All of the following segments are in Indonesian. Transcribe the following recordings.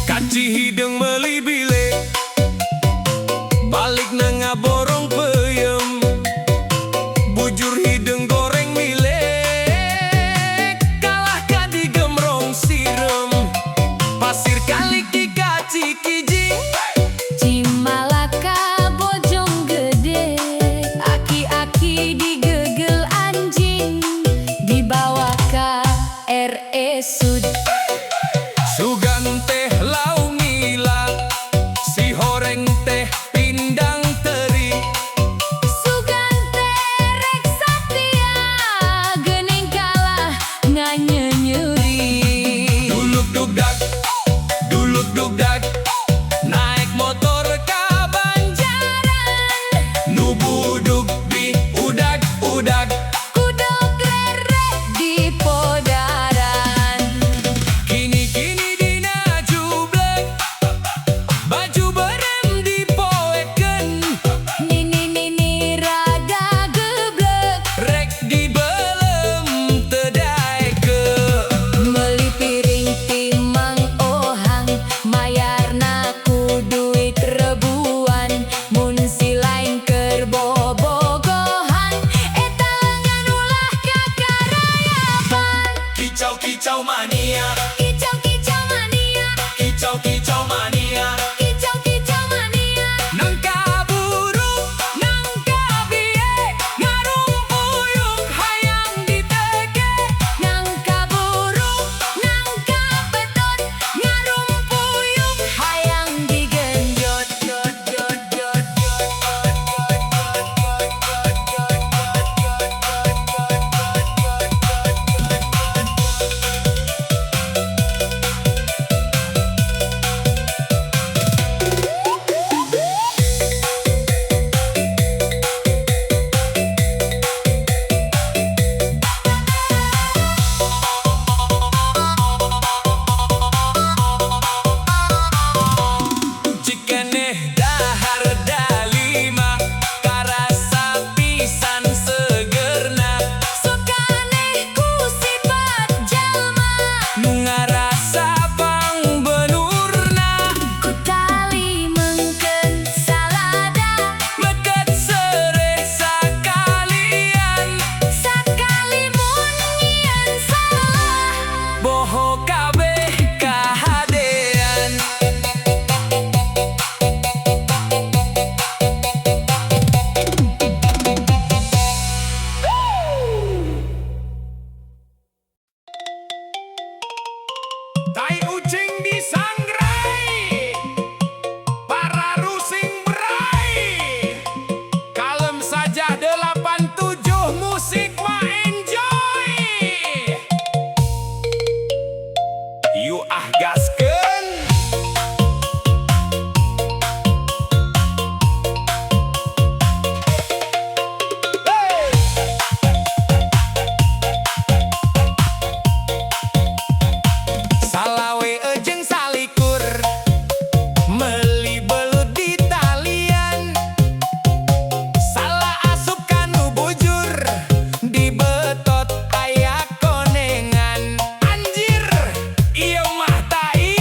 Kaci hidung meli bile balik nanga borong peyem bujur hidung goreng mile kalah kadi gemrong sirem pasir kali ki kaci kijing Cimalaka bojong gede aki-aki digegel anjing dibawa ka RE Sud sugan teh lau ngila si horeng teh pindang teri sugan terek satia geuning kalah nganyenyeri duluk dugdag naik motor ka Banjaran nu budug di udag kudok lere di podaran kini dina jublek baju berem dipoeken nini rada geblek rek dibelem tedaeke meuli piring timang ohang mayarna ku duit rebuan mun si lain keur bobogohan eta lengan ulah kakarayapan kicau mania kicau mania kicau mania kicau mania nangka buru nangka bie ngarumpuyung hayang diteke nangka burung nangka betot ngarumpuyung hayang digenjot cikeneh dahar dalima karasa pisan segerna sukaneh ku sifat jalma nu ngarasa pang benurna ku tali mengkeun salada meket sereh sakalian sakali mun nyieun salah boho kabeh kahadean tai ucing disangrai para rusing berai kalem saja 87 musik mah enjoy you gaskeun salawe ejeng salikur meuli belut di talian salah asup kanu bujur di betot aya konengan anjir ieu mah tai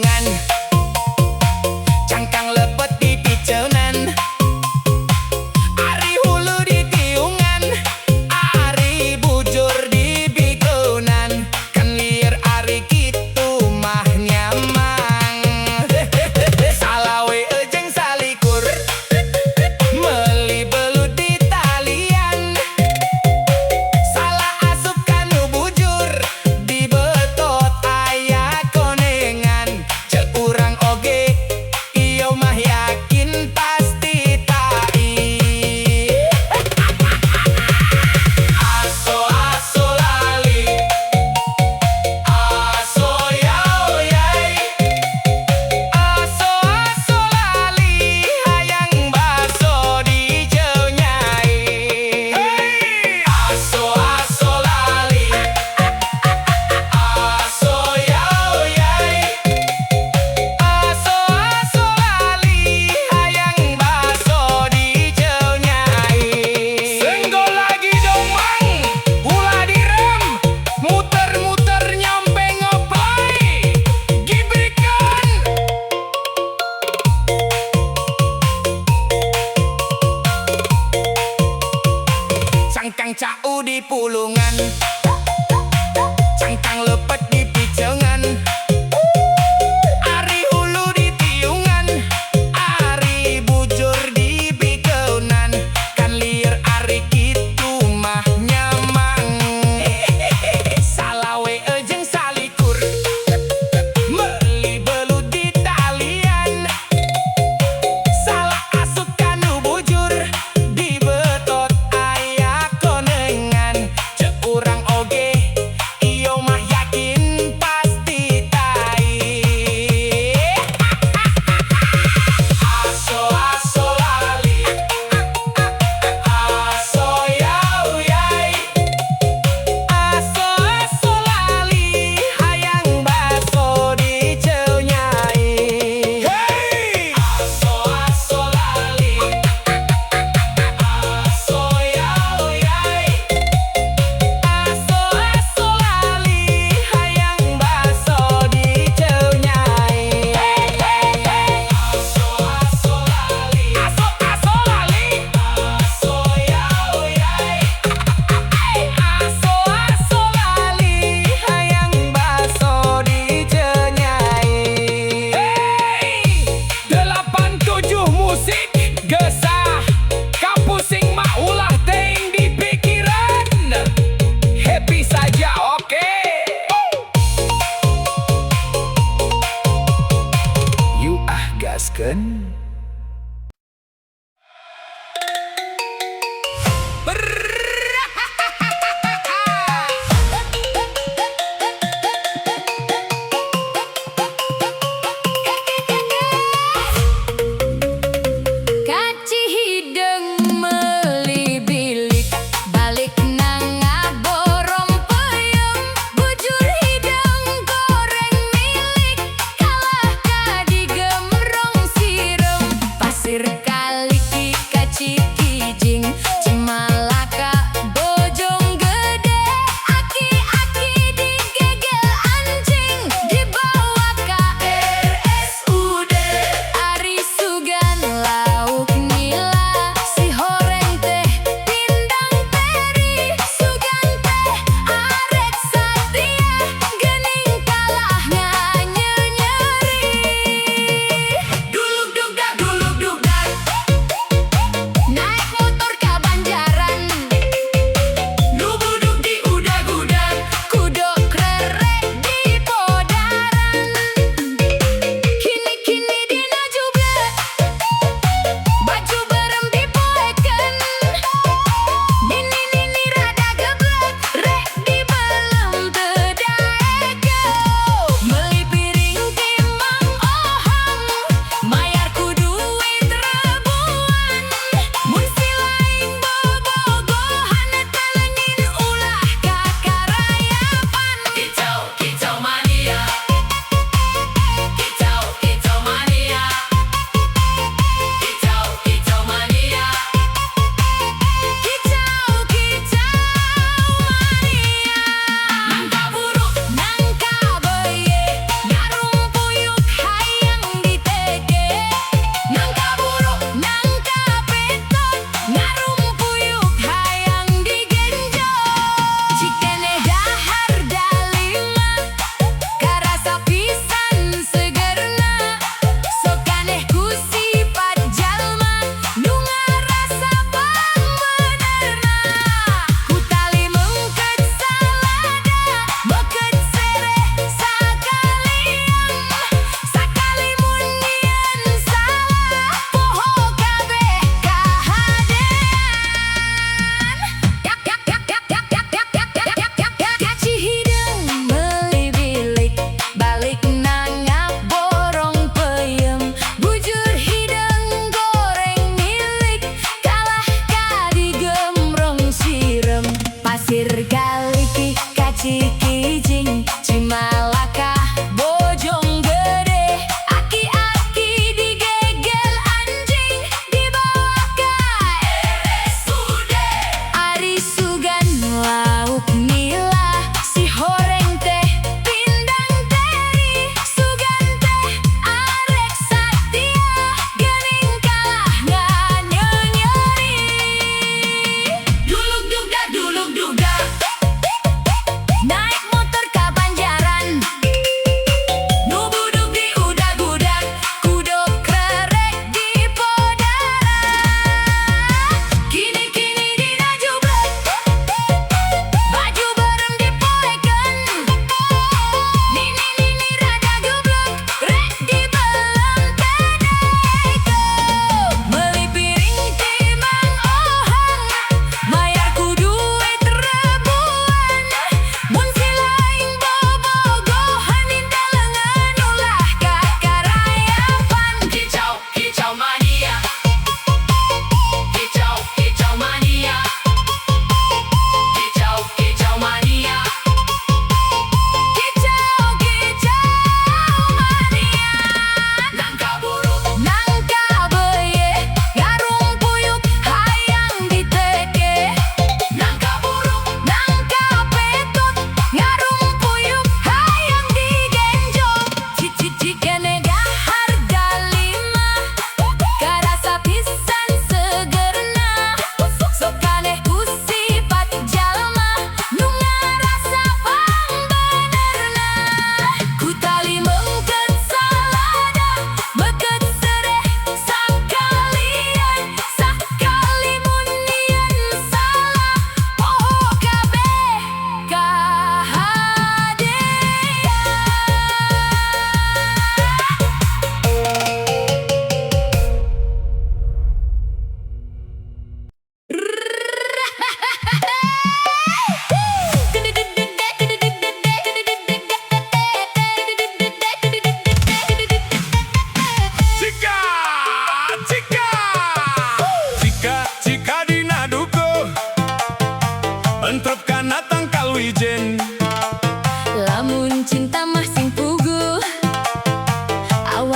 pulungan, cangkang lepet di picenan, ari hulu di tiungan, ari bujur di bikunan, kan liar ari kitu mah nyamang. Salawe ejeng salikur, meuli belut di talian, salah asup kanu bujur, di betot aya konengan, cek urang oge iyo mah yakin pasti tai. Aso aso lali, aso yao yai, aso aso lali, hayang baso di jeu nyai. Aso aso lali, aso yao yai, aso aso lali, hayang baso di jeu nyai. Senggol lagi dong mang, ulah direm, muter-muter nyampe ngoplay, gibrikan. Cangkang cau di pulungan, cangkang lepet di picengan, ari hulu di tiungan, ari bujur di bikunan, kan liar ari kitu mah nyamang. Salawe ejeng salikur, meuli belut di talian, salah asup kanu bujur, di betot aya konengan, cek urang oge iyo mah yakin pasti tai. Aso aso lali, aso yao yai, aso aso lali, hayang baso di jeu nyai. Aso aso lali, aso yao yai, aso aso lali, hayang baso di jeu nyai. Aso aso lali, aso aso lali, aso yao yai, aso aso lali, hayang baso di jeu nyai. 87 musik gesah, kapusing mah ulah teuing di pikiran, happy saja oke. You gaskeun. Kaci hidung meuli bilik, balik nang ngaborong peuyeum, bujur hidung goreng milik, kalah ka digemrong sireum.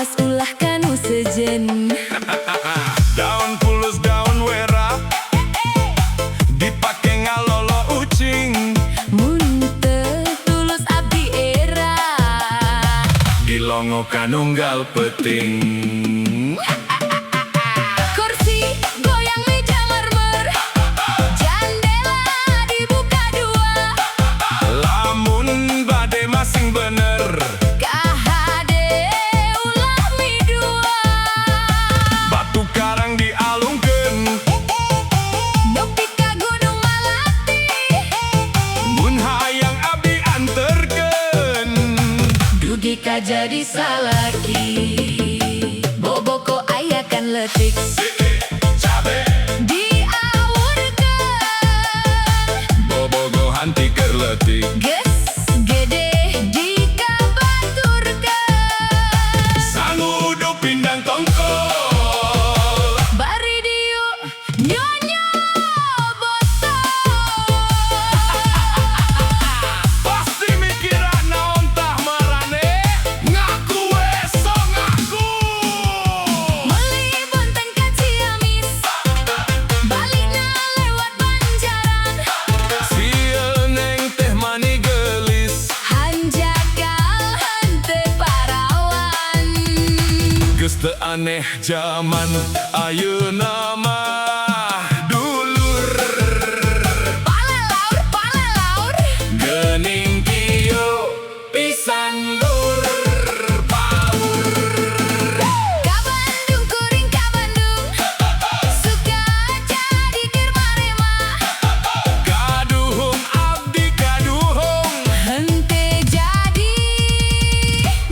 Awas ulah kanu sejen. Daun pulus daun wera dipake ngalolo ucing. Mun teu tulus abdi era. Dilongo kanunggal peting. Kursi goyang meja marmer. Jandela dibuka dua. Lamun bade masing bener. KHD ulah mi dua. Batu karang dialungkeun. Nepi ka Gunung Malati. Mun hayang abdi anterkeun. Dugi ka jadi salaki. Boboko aya kan letik. Cabe Diawurkeun. bobogo hanti keur leutik. Geus gede dikabaturkeun. Sangudu pindang tongkol. Bari diu nyonya botol. Pasti mikiran naon tah marane. Ngaku we sok ngaku. Meuli bonteng ka Ciamis. Balikna lewat Banjaran. Sieun neng teh mani geulis. Hanjakal henteu parawan. Geus teu aneh zaman ayeuna mah. Dulur Palalaur geuning kieu pisan lur paur. ka Bandung kuring ka Bandung. Suka jadi keur marema. Kaduhung abdi kaduhung. Hente jadi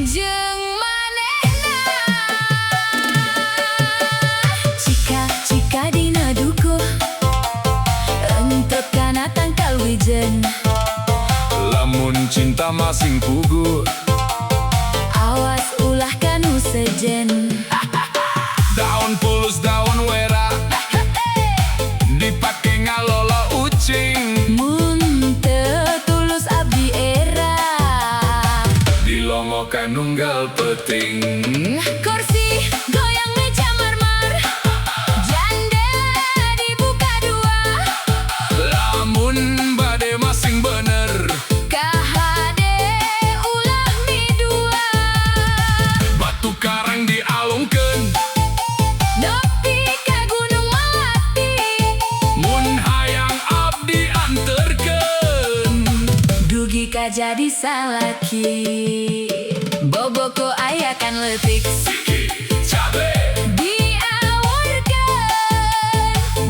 jeung manehna. Cika dina dukuh. Henteu kana tangkal wijen. Lamun cinta masing puguh. Awas ulah kanu sejen. Daun pulus daun wera dipake ngalolo ucing. Mun teu tulus abdi era. Dilongo kanunggal peting. Kursi goyang meja marmer. Jandela dibuka dua. Lamun bade masing bener. KHD ulah mi dua. Batu karang dialungkeun. Nepi ka Gunung Malati. Mun hayang abdi anterkeun. Dugi ka jadi salaki. Boboko aya kan letik. Cabe Diawurkeun.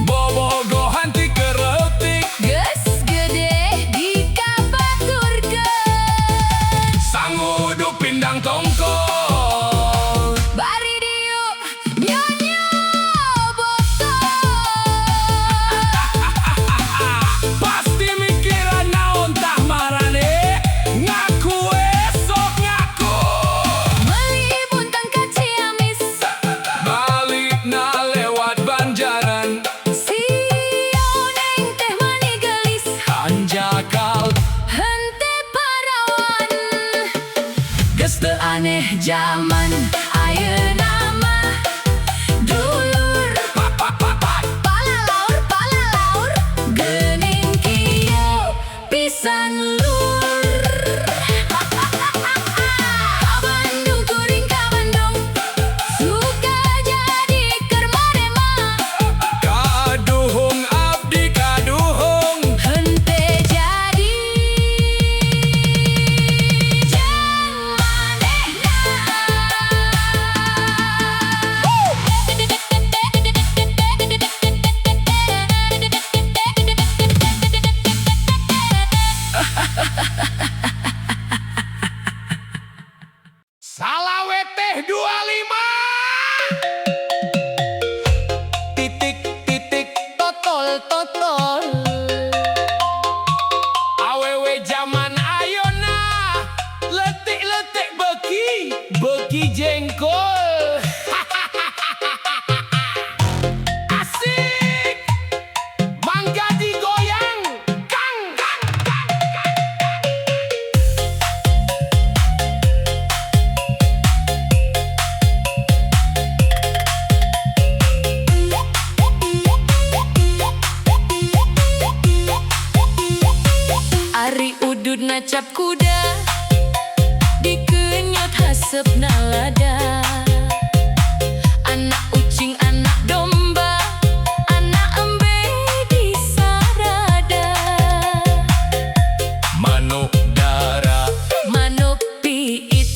bobogo hanti keur leutik. Geus gede dikabaturkeun. Sangudu pindang tongkol. Bari diu nyonya botol. Pasti mikiran naon tah marane. Ngaku we sok ngaku. Meuli bonteng ka Ciamis. Balikna lewat Banjaran. Sieun neng teh mani geulis. Hanjakal Hente parawan. Geus teu aneh zaman ayeuna mah. Dulur palalaur geuning kieu pisan lur. Ka Bandung kuring ka Bandung. Suka jadi keur marema. kaduhung abdi kaduhung. Hente jadi jeung manehna. Salawe teh 25. Titik titik totol totol. Awewe zaman ayeuna letik letik beki jengkol. Asik. Mangga digoyang. Kang kang kang kang. ngacap kuda, dikenyot hasep nalada. Anak ucing, anak domba, anak embe di sarada. Manuk dara, Manuk piit,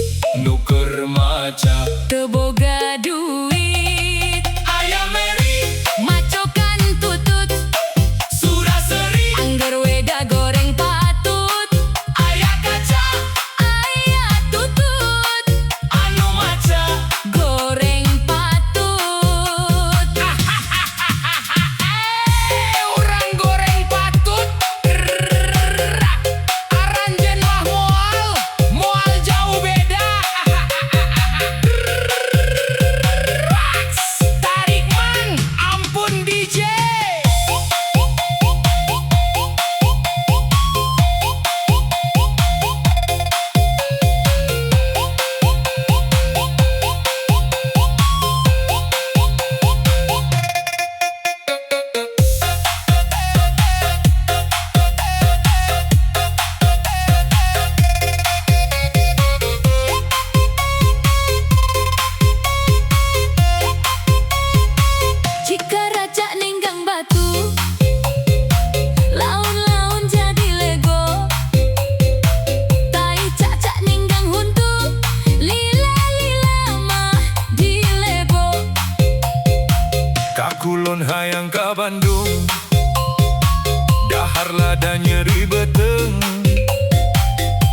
nuker maca, teboga duit. ayam meri, Macokan tutut, suraseri, angger weda goreng patut. ayah kaca, Ayah tutut, anu maca. goreng patut. Urang goreng patut, aranjen mah moal jauh beda. Tarik man, ampun DJ. Jika raja ninggang batu, laun-laun jadi lego. Tai cacak ninggang huntu, lila-lila mah di lebo. Kakulon hayang ka Bandung, dahar lada nyeri beteng.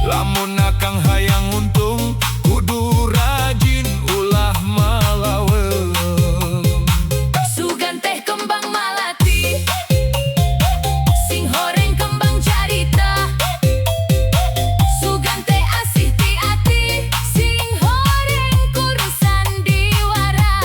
Lamun akang hayang untung, kudu rajin ulah malaweng. Sugan teh kembang malati, sing horeng kembang carita. Sugan teh asih ti ati, sing horeng kurusan diwara.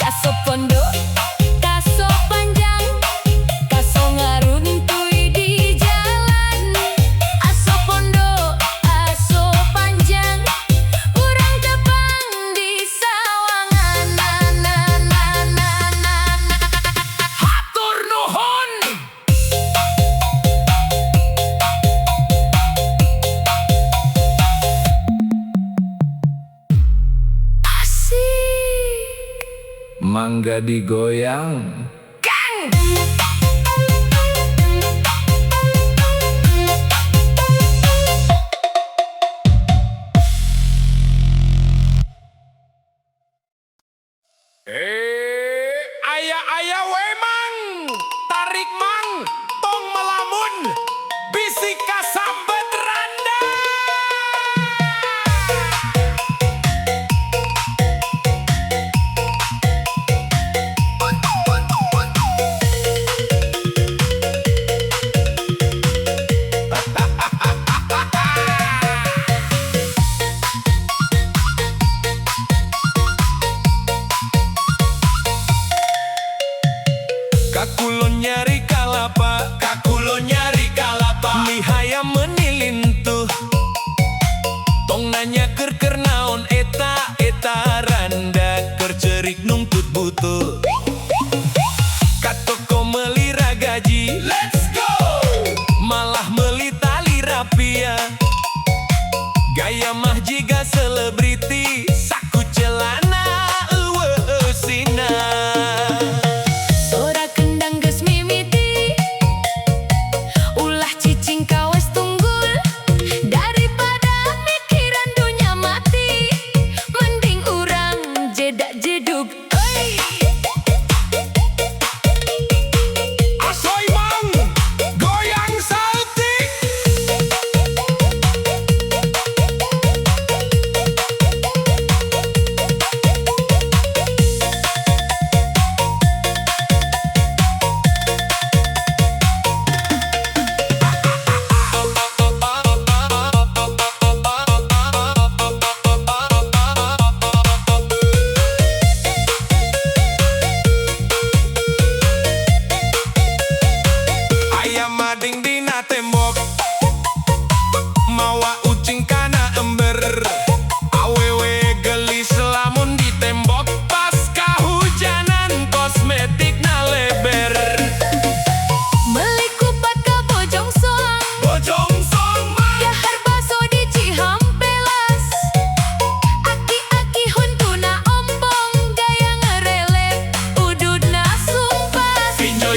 Kaso pondok, kaso panjang, kaso ngaruntui di jalan. Aso pondok, aso panjang, urang tepang di sawangan. Hatur nuhun. Asik. Mangga digoyang. Ayah we mang, tarik mang, tong melamun, bisik kasambet randa.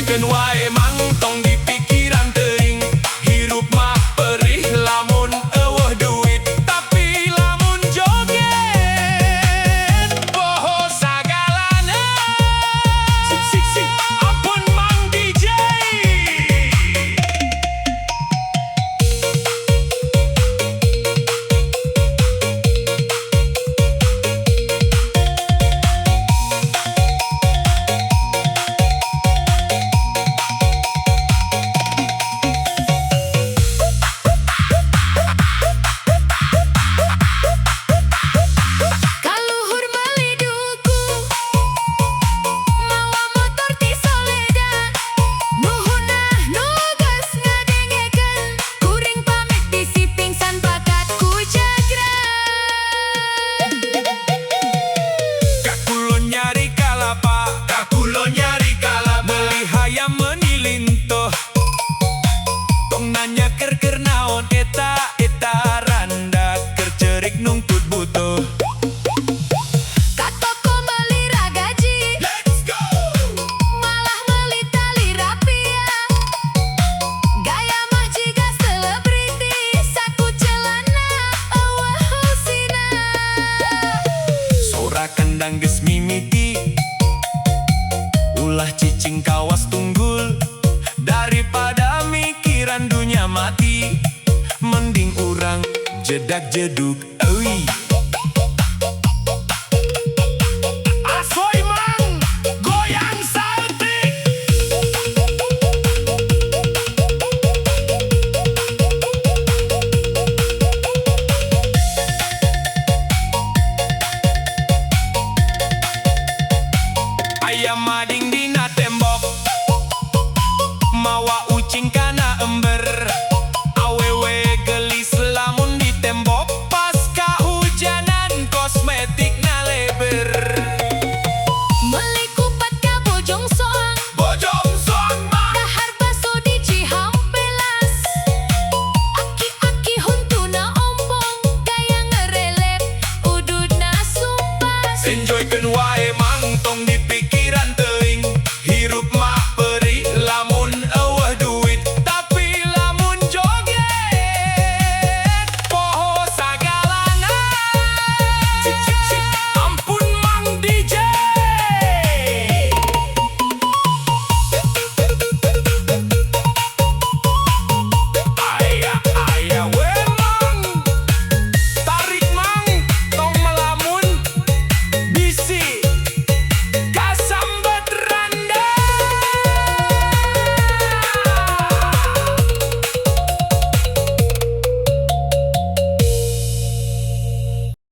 Enjoykeun wae mang tong di pikiran teuing. Hirup mah perih lamun eueuh duit, tapi lamun joget poho sagalana. Sik ampun Mang DJ. Kaluhur meuli duku mawa motor ti soledad. Nuhunah nu geus ngadengekeun kuring pamit bisi pingsan bakat ku jagran. Kakulon nyari kalapa, kakulon nyari kalapa. Meuli hayam menilintoh, tong nanya keur naon eta randa keur ceurik nungtut butuh. Ka toko meuli ragaji, Let's go. malah meuli tali rapia. Gaya mah jiga selebriti, saku celana eueuh husina. Sora kandang geus mimiti, ulah cicing kawas tunggul. Daripada mikiran dunia mati, mending urang jedak jeduk euy. Asoy mang goyang saltik. Ayam mading dina tembok, mawa ucing kana ember. Awewe gelis lamun di tembok, pas kahujanan kosmetik na leber. Meuli kupat ka Bojong Soang, Bojong soang mang, dahar baso di Cihampelas. Aki-aki huntuna ompong, gaya ngerelep ududna sumpas. enjoykeun